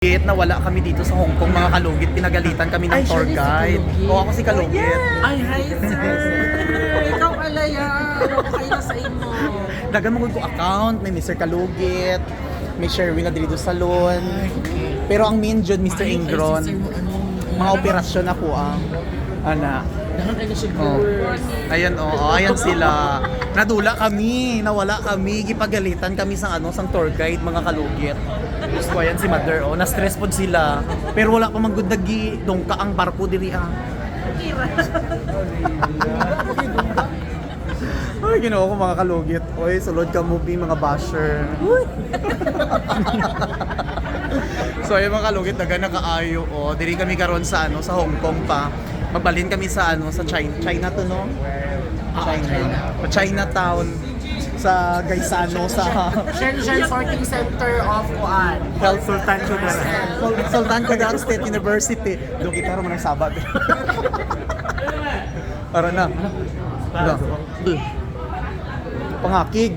Na wala kami dito sa Hong Kong, mga kalugit, pinagalitan kami ng tour guide. Oo, ako si Kalugit. Ay, hi sir! Ikaw alaya! Okay na sa imo. Dagan mo ko account, may Mr. Kalugit, may Sherwin na dito salon. Pero ang main dyan, Mr. Ingron. Mga operasyon na po ang ana. Dahan kayo siya Oh. Ayan ayan sila. Nadula kami, nawala kami, gipagalitan kami sa sang tour guide, mga kalugit. Gusto ayan si Mother, na-stress pod sila. Pero wala pa man gud nagi dongka ang barko diri Ay, ginoo ko mga kalugit. Oy, sulod ka movie mga basher. So ayun mga kalugit, daga nakaayo diri kami karon sa sa Hong Kong pa. Magbalhin kami sa sa China to no? Chinatown sa Gaisano sa Shenzhen Sorting Center of Wuhan. Health Sultan Kudarat State University. Doon kita naman ang sabat. Para na. Pangakig.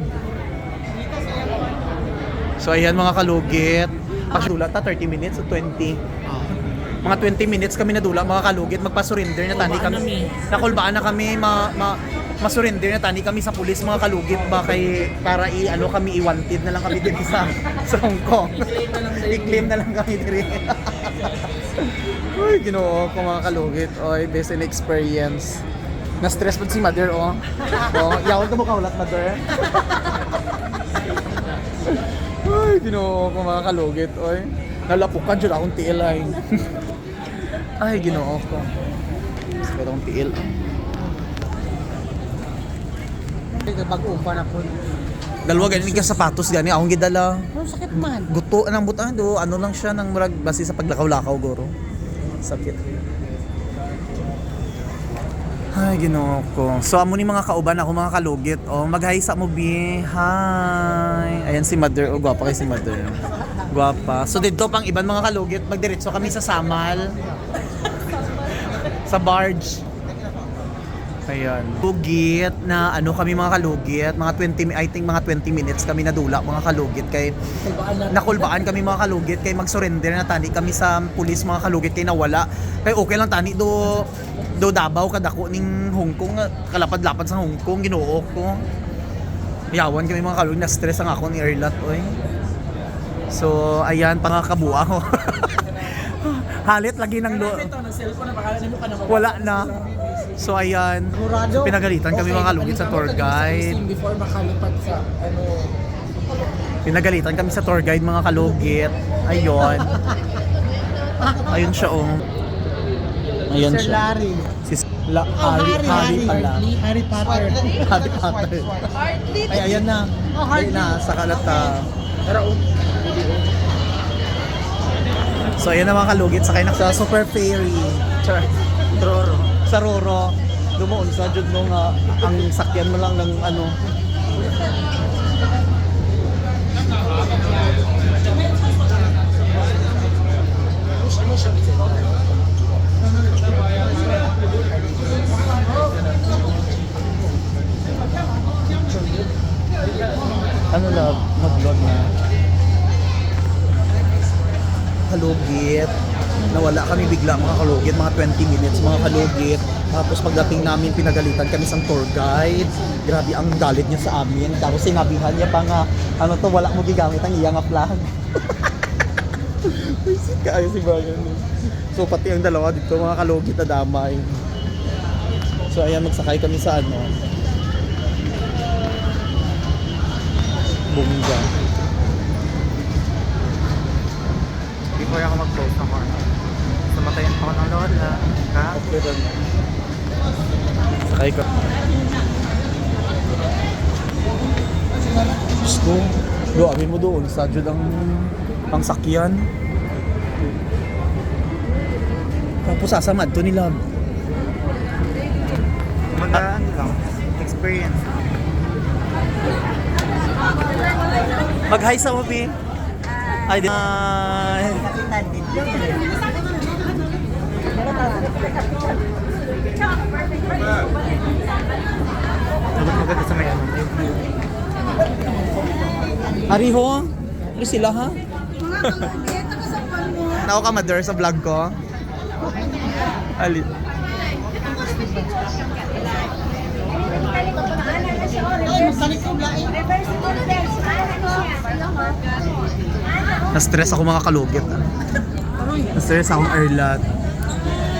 So ayan mga kalugit. Pasula ta 30 minutes o 20. Mga 20 minutes kami nadula mga kalugit, magpa-surrender na tani kami. Nakulbaan na kami ma-surrender na tani kami sa pulis mga kalugit ba kay para kami i-wanted na lang kami dito sa Hong Kong. I-claim na lang kami dito. Uy, ginoo ko mga kalugit. Oy, best in experience. Na-stress po si Mother yawon ka mo kaulat Mother. Uy, ginoo ko mga kalugit. Oy, nalapukan dyan akong TLI. Ay, ginoo ko. Sakit akong tiil. Pag-umpa na po. Dalawa ganyan ka sapatos gani akong gidala. Ano sakit man? Guto anang buta do lang siya nang murag base sa paglakaw-lakaw guro. Sakit. Ay, ginoo ko. So amo ni mga kauban ako mga kalugit. Mag-hi sa mo bi. Hi. Ayan si Mother. Gwapa kay si Mother. Gwapa. So dito pang iban mga kalugit, magdiretso kami sa Samal. Sa barge. Ayan. Lugit na kami mga kalugit, mga 20 minutes kami nadula mga kalugit kay nakulbaan kami mga kalugit kay mag-surrender na tani kami sa pulis mga kalugit kay nawala. Kay okay lang tani do Davao kadako ning Hong Kong, kalapad-lapad sa Hong Kong, ginoo ko. Yawan kami mga kalugit, na stress ang ako ni Erlat oy. So ayan pangakabuo ako. Halit lagi ng wala na. So ayan, so, pinagalitan kami mga kalugit sa tour guide. Before makalipad sa Pinagalitan kami sa tour guide mga kalugit. Ayun. Ayun siya Ayun Sir siya. Larry. Si Harry pala. Harry Potter. Harry Potter. Ay, ayan na. Ay na, sa kalata. So ayan na mga kalugit, sakay na sa Super Ferry. Roro. Sa Roro. Dumoon sa jud mo nga ang sakyan mo lang ng love, mag-vlog na. Kalugit. Nawala kami bigla mga kalugit, mga 20 minutes mga kalugit. Tapos pagdating namin pinagalitan kami sa tour guide. Grabe ang galit niya sa amin. Tapos sinabihan niya pa nga, wala mo gigamit ang iyang flag. Wisit ka ay si Brian. So pati ang dalawa dito mga kalugit na damay. So ayan, magsakay kami sa Bunga. Before ako mag-post ako, sumatayin pa ako ng lola. Ha? Okay rin. Sakay ka. Gusto. Amin mo doon. Sa jud ang sakyan. Tapos sasamad to nila. Magandang lang. Experience. Mag-hi sa movie. Ay, Maganda sa may Ariho? Ano sila ha? Mga kalugit, nakasapan mo. Tatawa ka, mother, sa vlog ko. Ali. Na-stress ako mga kalugit. Na-stress akong Erlat.